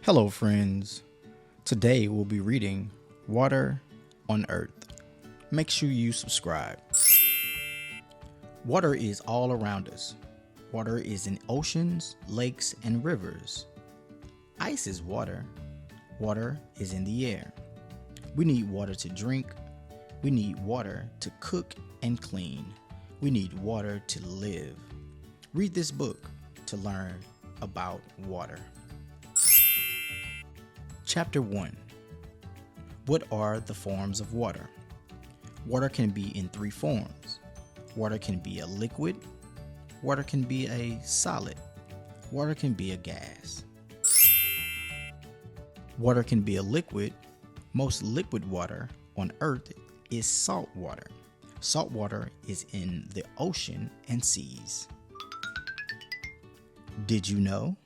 Hello, friends. Today we'll be reading Water on Earth. Make sure you subscribe. Water is all around us. Water is in oceans, lakes, and rivers. Ice is water. Water is in the air. We need water to drink. We need water to cook and clean. We need water to live. Read this book to learn about water. Chapter 1. What are the forms of water? Water can be in three forms. Water can be a liquid. Water can be a solid. Water can be a gas. Water can be a liquid. Most liquid water on Earth is salt water. Salt water is in the ocean and seas. Did you know?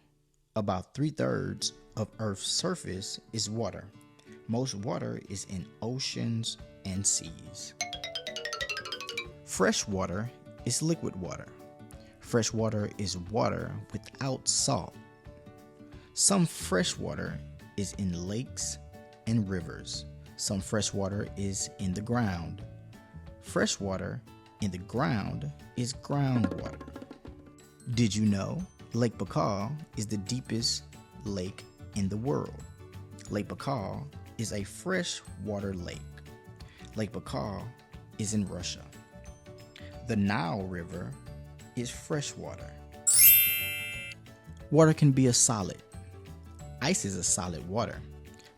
About 3/3 of Earth's surface is water. Most water is in oceans and seas. Fresh water is liquid water. Fresh water is water without salt. Some fresh water is in lakes and rivers. Some fresh water is in the ground. Fresh water in the ground is groundwater. Did you know Lake Baikal is the deepest lake in the world? Lake Baikal is a freshwater lake. Lake Baikal is in Russia. The Nile River is freshwater. Water can be a solid. Ice is a solid water.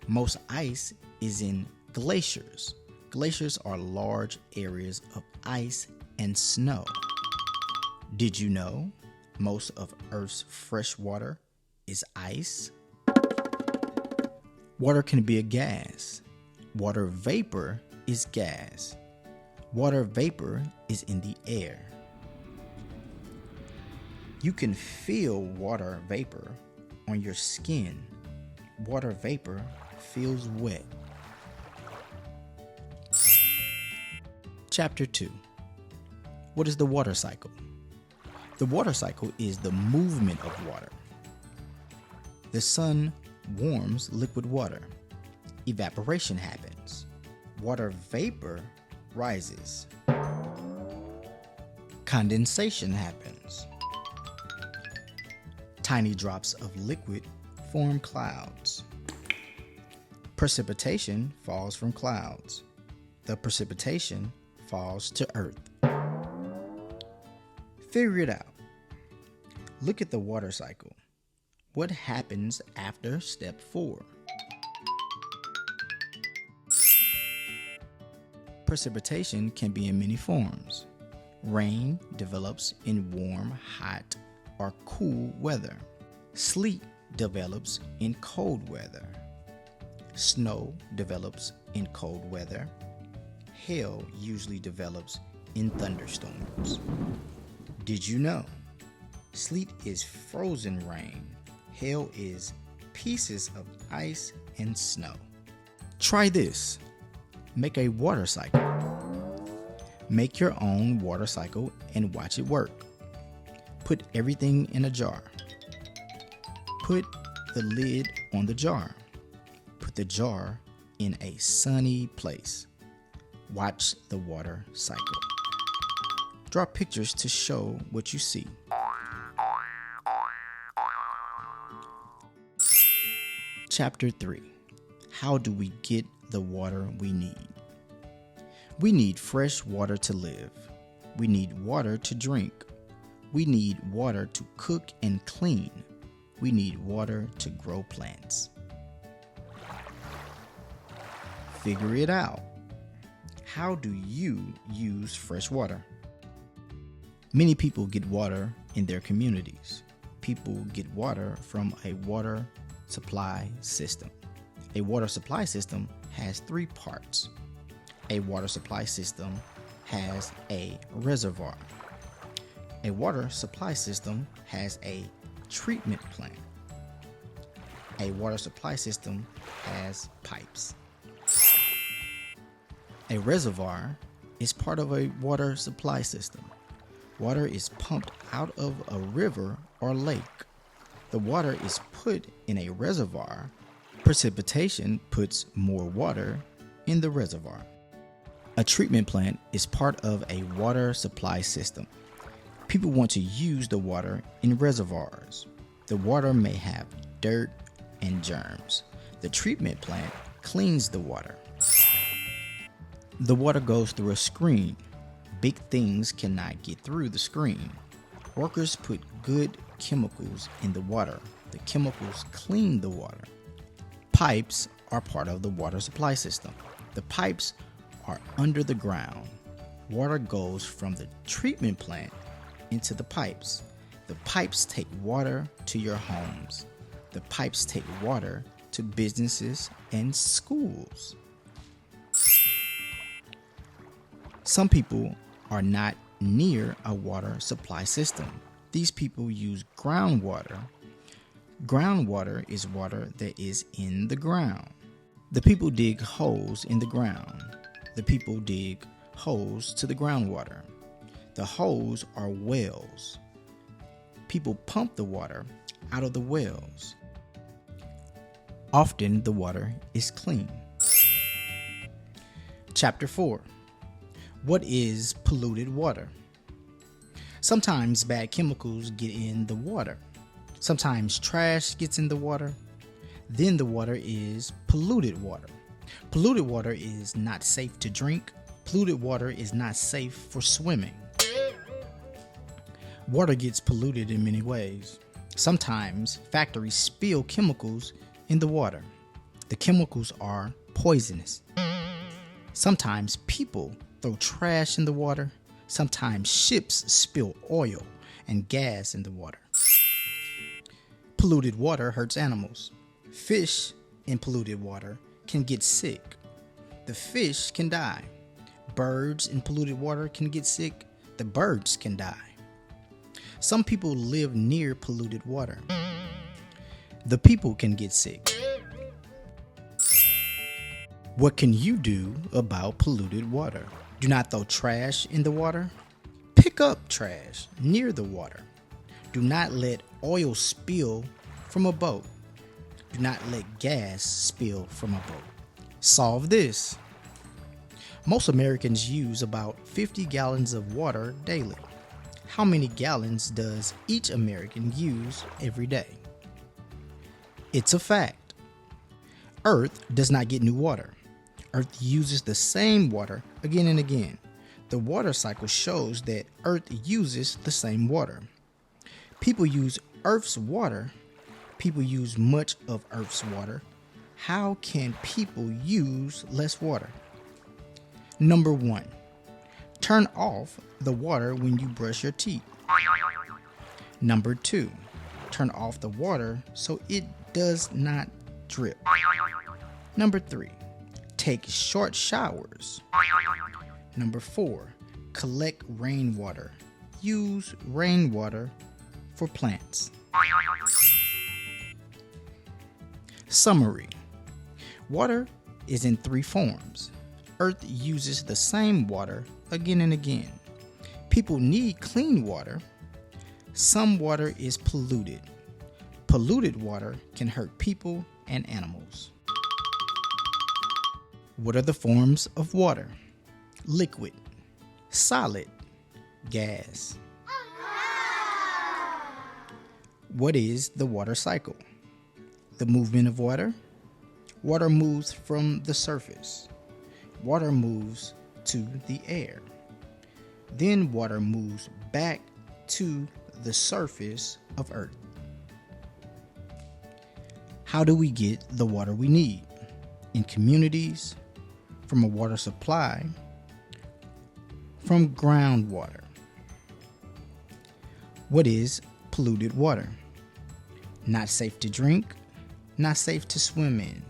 Most ice is in glaciers. Glaciers are large areas of ice and snow. Did you know most of Earth's fresh water is ice? Water can be a gas. Water vapor is gas. Water vapor is in the air. You can feel water vapor on your skin. Water vapor feels wet. Chapter 2. What is the water cycle? The water cycle is the movement of water. The sun warms liquid water. Evaporation happens. Water vapor rises. Condensation happens. Tiny drops of liquid form clouds. Precipitation falls from clouds. The precipitation falls to earth. Figure it out. Look at the water cycle. What happens after step 4? Precipitation can be in many forms. Rain develops in warm, hot, or cool weather. Sleet develops in cold weather. Snow develops in cold weather. Hail usually develops in thunderstorms. Did you know? Sleet is frozen rain. Hail is pieces of ice and snow. Try this. Make a water cycle. Make your own water cycle and watch it work. Put everything in a jar. Put the lid on the jar. Put the jar in a sunny place. Watch the water cycle. Draw pictures to show what you see. Chapter 3. How do we get the water we need? We need fresh water to live. We need water to drink. We need water to cook and clean. We need water to grow plants. Figure it out. How do you use fresh water? Many people get water in their communities. People get water from a water supply system. A water supply system has 3 parts. A water supply system has a reservoir. A water supply system has a treatment plant. A water supply system has pipes. A reservoir is part of a water supply system. Water is pumped out of a river or lake. The water is put in a reservoir. Precipitation puts more water in the reservoir. A treatment plant is part of a water supply system. People want to use the water in reservoirs. The water may have dirt and germs. The treatment plant cleans the water. The water goes through a screen. Big things cannot get through the screen. Workers put good chemicals in the water. The chemicals clean the water. Pipes are part of the water supply system. The pipes are under the ground. Water goes from the treatment plant into the pipes. The pipes take water to your homes. The pipes take water to businesses and schools. Some people are not near a water supply system. These people use groundwater. Groundwater is water that is in the ground. The people dig holes in the ground. The people dig holes to the groundwater. The holes are wells. People pump the water out of the wells. Often the water is clean. Chapter 4. What is polluted water? Sometimes bad chemicals get in the water. Sometimes trash gets in the water. Then the water is polluted water. Polluted water is not safe to drink. Polluted water is not safe for swimming. Water gets polluted in many ways. Sometimes factories spill chemicals in the water. The chemicals are poisonous. Sometimes people throw trash in the water. Sometimes ships spill oil and gas in the water. Polluted water hurts animals. Fish in polluted water can get sick. The fish can die. Birds in polluted water can get sick. The birds can die. Some people live near polluted water. The people can get sick. What can you do about polluted water? Do not throw trash in the water. Pick up trash near the water. Do not let oil spill from a boat. Do not let gas spill from a boat. Solve this. Most Americans use about 50 gallons of water daily. How many gallons does each American use every day? It's a fact. Earth does not get new water. Earth uses the same water again and again. The water cycle shows that Earth uses the same water. People use Earth's water. People use much of Earth's water. How can people use less water? Number 1, turn off the water when you brush your teeth. Number 2, turn off the water so it does not drip. Number 3, take short showers. Number 4, collect rainwater. Use rainwater for plants. Summary. Water is in 3 forms. Earth uses the same water again and again. People need clean water. Some water is polluted. Polluted water can hurt people and animals. What are the forms of water? Liquid, solid, gas. What is the water cycle? The movement of water. Water moves from the surface. Water moves to the air. Then water moves back to the surface of Earth. How do we get the water we need? In communities, from a water supply, from groundwater. What is polluted water? Not safe to drink, not safe to swim in.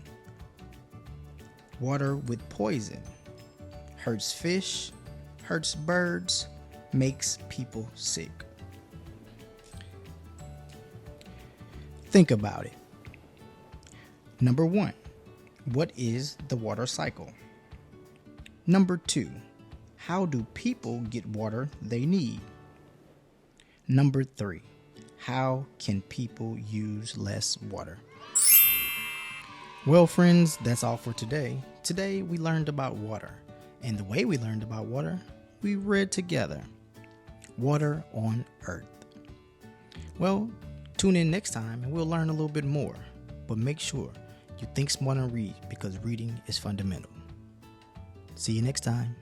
Water with poison. Hurts fish, hurts birds, makes people sick. Think about it. Number 1, what is the water cycle? Number 2, how do people get water they need? Number 3, How can people use less water? Well, friends, that's all for today. Today we learned about water. And the way we learned about water, we read together. Water on Earth. Well, tune in next time and we'll learn a little bit more. But make sure you think smart and read, because reading is fundamental. See you next time.